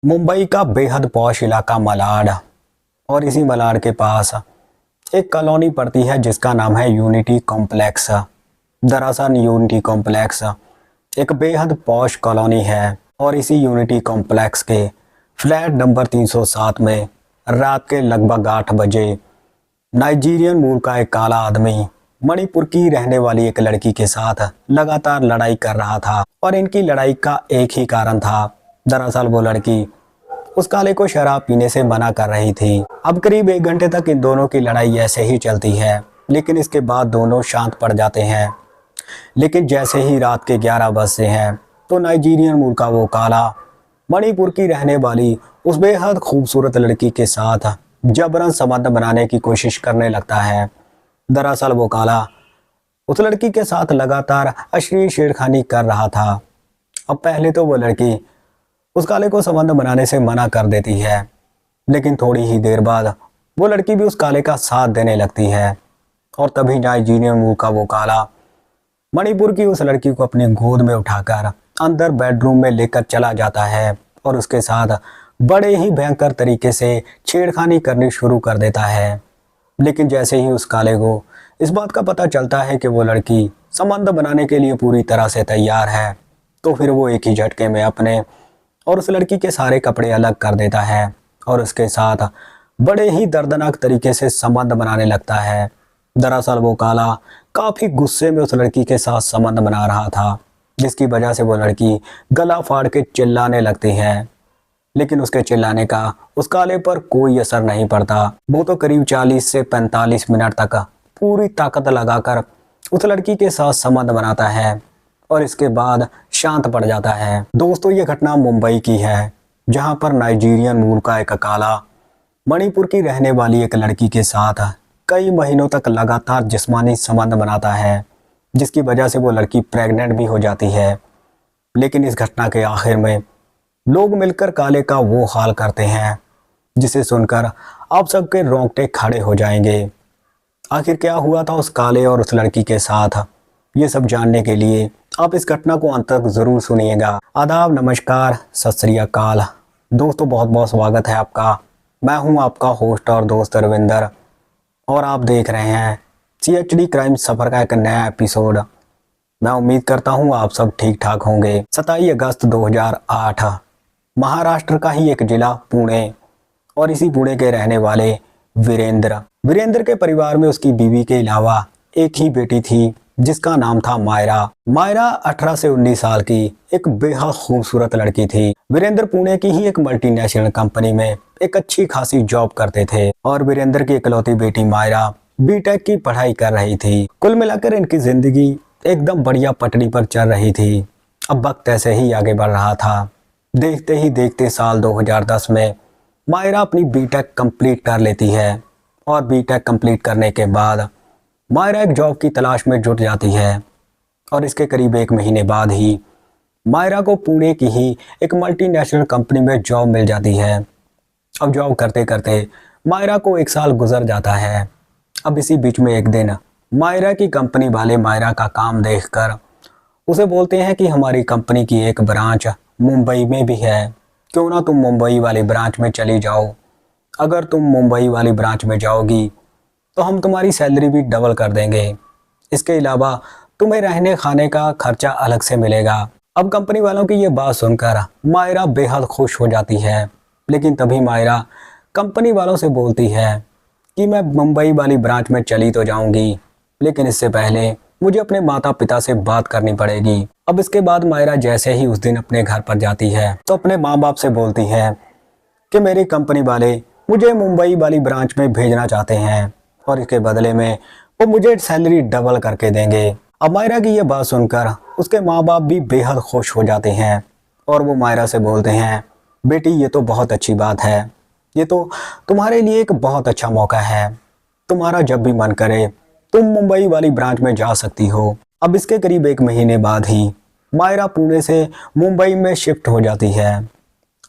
मुंबई का बेहद पॉश इलाका मलाड और इसी मलाड के पास एक कॉलोनी पड़ती है जिसका नाम है यूनिटी कॉम्प्लेक्स। दरअसल यूनिटी कॉम्प्लेक्स एक बेहद पॉश कॉलोनी है और इसी यूनिटी कॉम्प्लेक्स के फ्लैट नंबर 307 में रात के लगभग 8 बजे नाइजीरियन मूल का एक काला आदमी मणिपुर की रहने वाली एक लड़की के साथ लगातार लड़ाई कर रहा था और इनकी लड़ाई का एक ही कारण था। दरअसल वो लड़की उस काले को शराब पीने से मना कर रही थी। अब करीब 1 घंटे तक इन दोनों की लड़ाई ऐसे ही चलती है, लेकिन इसके बाद दोनों शांत पड़ जाते हैं। लेकिन जैसे ही रात के 11 बजते हैं तो नाइजीरियन मूल का वो काला मणिपुर की रहने वाली उस बेहद खूबसूरत लड़की के साथ जबरन संबंध बनाने की कोशिश करने लगता है। दरअसल वो काला उस लड़की के साथ लगातार अश्लील छेड़खानी कर रहा था। अब पहले तो वो लड़की उस काले को संबंध बनाने से मना कर देती है, लेकिन थोड़ी ही देर बाद वो लड़की भी उस काले का साथ देने लगती है और तभी नाइजीरियन मूल का वो काला मणिपुर की उस लड़की को अपनी गोद में उठाकर अंदर बेडरूम में लेकर चला जाता है और उसके साथ बड़े ही भयंकर तरीके से छेड़खानी करनी शुरू कर देता है। लेकिन जैसे ही उस काले को इस बात का पता चलता है कि वो लड़की संबंध बनाने के लिए पूरी तरह से तैयार है, तो फिर वो एक ही झटके में अपने और उस लड़की के सारे कपड़े अलग कर देता है और उसके साथ बड़े ही दर्दनाक तरीके से संबंध बनाने लगता है। दरअसल वो काला काफ़ी गुस्से में उस लड़की के साथ संबंध बना रहा था, जिसकी वजह से वो लड़की गला फाड़ के चिल्लाने लगती है। लेकिन उसके चिल्लाने का उस काले पर कोई असर नहीं पड़ता। वो तो करीब 40 से 45 मिनट तक पूरी ताकत लगाकर उस लड़की के साथ संबंध बनाता है और इसके बाद शांत पड़ जाता है। दोस्तों, ये घटना मुंबई की है, जहां पर नाइजीरियन मूल का एक काला मणिपुर की रहने वाली एक लड़की के साथ कई महीनों तक लगातार जिस्मानी संबंध बनाता है, जिसकी वजह से वो लड़की प्रेग्नेंट भी हो जाती है। लेकिन इस घटना के आखिर में लोग मिलकर काले का वो हाल करते हैं जिसे सुनकर आप सबके रोंगटे खड़े हो जाएंगे। आखिर क्या हुआ था उस काले और उस लड़की के साथ, ये सब जानने के लिए आप इस घटना को अंत तक जरूर सुनिएगा। आदाब, नमस्कार, सत श्री अकाल। दोस्तों, बहुत बहुत स्वागत है आपका। मैं हूं आपका होस्ट और दोस्त रविंदर और आप देख रहे हैं CHD क्राइम सफर का एक नया एपिसोड। मैं उम्मीद करता हूं आप सब ठीक ठाक होंगे। 27 अगस्त 2008 महाराष्ट्र का ही एक जिला पुणे और इसी पुणे के रहने वाले वीरेंद्र के परिवार में उसकी बीवी के अलावा एक ही बेटी थी जिसका नाम था मायरा 18 से 19 साल की एक बेहद खूबसूरत लड़की थी। वीरेंद्र पुणे की ही एक मल्टीनेशनल कंपनी में एक अच्छी खासी जॉब करते थे और वीरेंद्र की इकलौती बेटी मायरा बीटेक की पढ़ाई कर रही थी। कुल मिलाकर इनकी जिंदगी एकदम बढ़िया पटरी पर चल रही थी। अब वक्त ऐसे ही आगे बढ़ रहा था। देखते ही देखते साल 2010 में मायरा अपनी बीटेक कंप्लीट कर लेती है और बीटेक कंप्लीट करने के बाद मायरा एक जॉब की तलाश में जुट जाती है और इसके करीब 1 महीने बाद ही मायरा को पुणे की ही एक मल्टीनेशनल कंपनी में जॉब मिल जाती है। अब जॉब करते करते मायरा को 1 साल गुजर जाता है। अब इसी बीच में एक दिन मायरा की कंपनी वाले मायरा का काम देखकर उसे बोलते हैं कि हमारी कंपनी की एक ब्रांच मुंबई में भी है, क्यों ना तुम मुंबई वाली ब्रांच में चली जाओ। अगर तुम मुंबई वाली ब्रांच में जाओगी तो हम तुम्हारी सैलरी भी डबल कर देंगे। इसके अलावा तुम्हें रहने खाने का खर्चा अलग से मिलेगा। अब कंपनी वालों की ये बात सुनकर मायरा बेहद खुश हो जाती है। लेकिन तभी मायरा कंपनी वालों से बोलती है कि मैं मुंबई वाली ब्रांच में चली तो जाऊंगी, लेकिन इससे पहले मुझे अपने माता पिता से बात करनी पड़ेगी। अब इसके बाद मायरा जैसे ही उस दिन अपने घर पर जाती है तो अपने माँ बाप से बोलती है कि मेरी कंपनी वाले मुझे मुंबई वाली ब्रांच में भेजना चाहते हैं और इसके बदले में वो मुझे सैलरी डबल करके देंगे। अब मायरा की ये बात सुनकर उसके माँ बाप भी बेहद खुश हो जाते हैं और वो मायरा से बोलते हैं, बेटी ये तो बहुत अच्छी बात है, ये तो तुम्हारे लिए एक बहुत अच्छा मौका है। तुम्हारा जब भी मन करे तुम मुंबई वाली ब्रांच में जा सकती हो। अब इसके करीब 1 महीने बाद ही मायरा पुणे से मुंबई में शिफ्ट हो जाती है।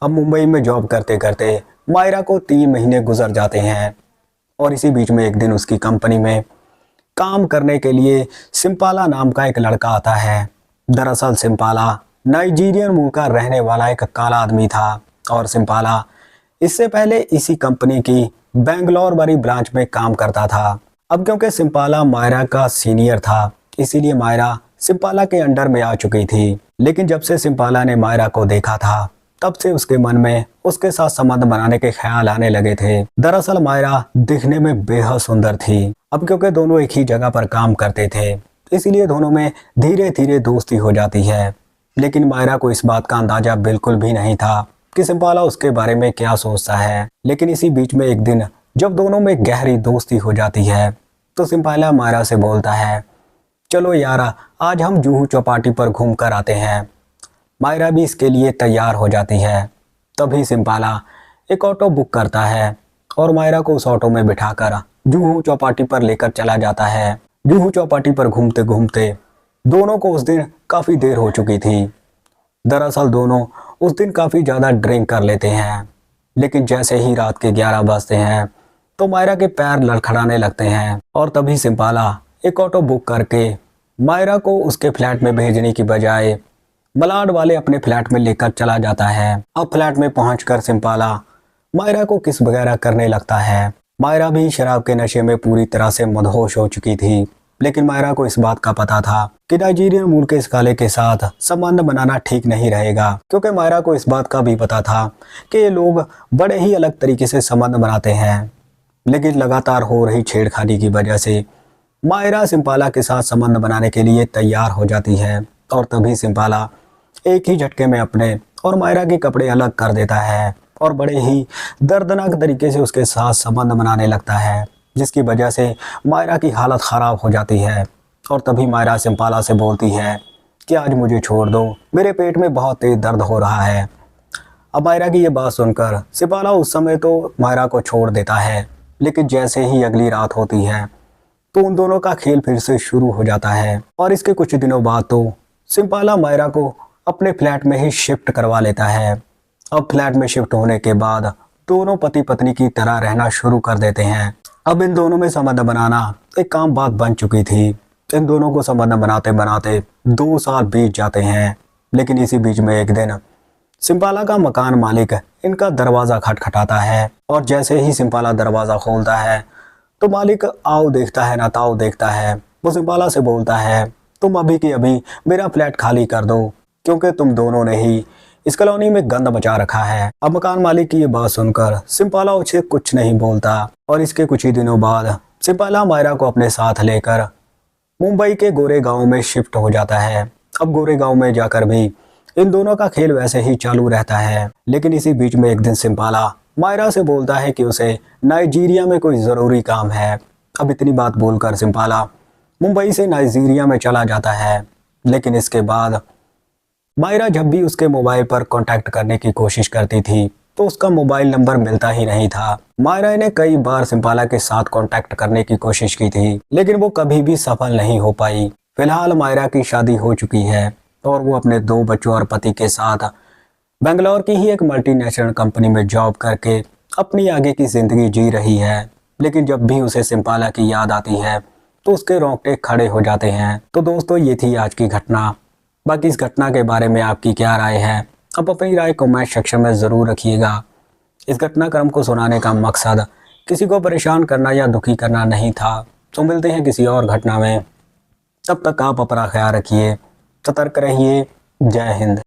अब मुंबई में जॉब करते करते मायरा को 3 महीने गुजर जाते हैं और इसी बीच में एक दिन उसकी कंपनी में काम करने के लिए सिम्पाला नाम का एक लड़का आता है। दरअसल सिम्पाला नाइजीरियन मूल का रहने वाला एक काला आदमी था और सिम्पाला इससे पहले इसी कंपनी की बेंगलोर वाली ब्रांच में काम करता था। अब क्योंकि सिम्पाला मायरा का सीनियर था, इसीलिए मायरा सिम्पाला के अंडर में आ चुकी थी। लेकिन जब से सिम्पाला ने मायरा को देखा था, तब से उसके मन में उसके साथ संबंध बनाने के ख्याल आने लगे थे। दरअसल मायरा दिखने में बेहद सुंदर थी। अब क्योंकि दोनों एक ही जगह पर काम करते थे, इसीलिए दोनों में धीरे धीरे दोस्ती हो जाती है। लेकिन मायरा को इस बात का अंदाजा बिल्कुल भी नहीं था कि सिम्पाला उसके बारे में क्या सोचता है। लेकिन इसी बीच में एक दिन जब दोनों में गहरी दोस्ती हो जाती है, तो सिम्पाला मायरा से बोलता है, चलो यार, आज हम जुहू चौपाटी पर घूम कर आते हैं। मायरा भी इसके लिए तैयार हो जाती है। तभी सिम्पाला एक ऑटो बुक करता है और मायरा को उस ऑटो में बिठाकर जुहू चौपाटी पर लेकर चला जाता है। जुहू चौपाटी पर घूमते घूमते दोनों को उस दिन काफ़ी देर हो चुकी थी। दरअसल दोनों उस दिन काफ़ी ज़्यादा ड्रिंक कर लेते हैं। लेकिन जैसे ही रात के 11 बजते हैं तो मायरा के पैर लड़खड़ाने लगते हैं और तभी सिम्पाला एक ऑटो बुक करके मायरा को उसके फ्लैट में भेजने की बजाय मलाड वाले अपने फ्लैट में लेकर चला जाता है। अब फ्लैट में पहुंचकर सिम्पाला मायरा को किस वगैरह करने लगता है। मायरा भी शराब के नशे में पूरी तरह से मदहोश हो चुकी थी। लेकिन मायरा को इस बात का पता था कि नाइजीरियन मूल के इस काले के साथ संबंध बनाना ठीक नहीं रहेगा, क्योंकि मायरा को इस बात का भी पता था कि ये लोग बड़े ही अलग तरीके से संबंध बनाते हैं। लेकिन लगातार हो रही छेड़खानी की वजह से मायरा सिम्पाला के साथ संबंध बनाने के लिए तैयार हो जाती है और तभी सिम्पाला एक ही झटके में अपने और मायरा के कपड़े अलग कर देता है और बड़े ही दर्दनाक तरीके से उसके साथ संबंध बनाने लगता है, जिसकी वजह से मायरा की हालत ख़राब हो जाती है। और तभी मायरा सिम्पाला से बोलती है कि आज मुझे छोड़ दो, मेरे पेट में बहुत तेज दर्द हो रहा है। अब मायरा की ये बात सुनकर सिम्पाला उस समय तो मायरा को छोड़ देता है। लेकिन जैसे ही अगली रात होती है तो उन दोनों का खेल फिर से शुरू हो जाता है और इसके कुछ दिनों बाद तो सिम्पाला मायरा को अपने फ्लैट में ही शिफ्ट करवा लेता है। अब फ्लैट में शिफ्ट होने के बाद दोनों पति पत्नी की तरह रहना शुरू कर देते हैं। अब इन दोनों में संबंध बनाना एक आम बात बन चुकी थी। इन दोनों को संबंध बनाते बनाते 2 साल बीत जाते हैं। लेकिन इसी बीच में एक दिन सिम्पाला का मकान मालिक इनका दरवाज़ा खटखटाता है और जैसे ही सिम्पाला दरवाज़ा खोलता है तो मालिक आओ देखता है ना ताओ देखता है। वो सिम्पाला से बोलता है, तुम अभी की अभी मेरा फ्लैट खाली कर दो, क्योंकि तुम दोनों ने ही इस कॉलोनी में गंद मचा रखा है। अब मकान मालिक की ये बात सुनकर सिम्पाला उसे कुछ नहीं बोलता और इसके कुछ ही दिनों बाद सिम्पाला मायरा को अपने साथ लेकर मुंबई के गोरेगांव में शिफ्ट हो जाता है। अब गोरेगांव में जाकर भी इन दोनों का खेल वैसे ही चालू रहता है। लेकिन इसी बीच में एक दिन सिम्पाला मायरा से बोलता है कि उसे नाइजीरिया में कोई ज़रूरी काम है। अब इतनी बात बोलकर सिम्पाला मुंबई से नाइजीरिया में चला जाता है। लेकिन इसके बाद मायरा जब भी उसके मोबाइल पर कांटेक्ट करने की कोशिश करती थी तो उसका मोबाइल नंबर मिलता ही नहीं था। मायरा ने कई बार सिम्पाला के साथ कांटेक्ट करने की कोशिश की थी, लेकिन वो कभी भी सफल नहीं हो पाई। फिलहाल मायरा की शादी हो चुकी है और वो अपने 2 बच्चों और पति के साथ बेंगलोर की ही एक मल्टीनेशनल कंपनी में जॉब करके अपनी आगे की ज़िंदगी जी रही है। लेकिन जब भी उसे सिम्पाला की याद आती है तो उसके रोंगटे खड़े हो जाते हैं। तो दोस्तों, ये थी आज की घटना। बाकी इस घटना के बारे में आपकी क्या राय है? आप अपनी राय कमेंट सेक्शन में ज़रूर रखिएगा। इस घटनाक्रम को सुनाने का मकसद किसी को परेशान करना या दुखी करना नहीं था। तो मिलते हैं किसी और घटना में। तब तक आप अपना ख्याल रखिए, सतर्क रहिए। जय हिंद।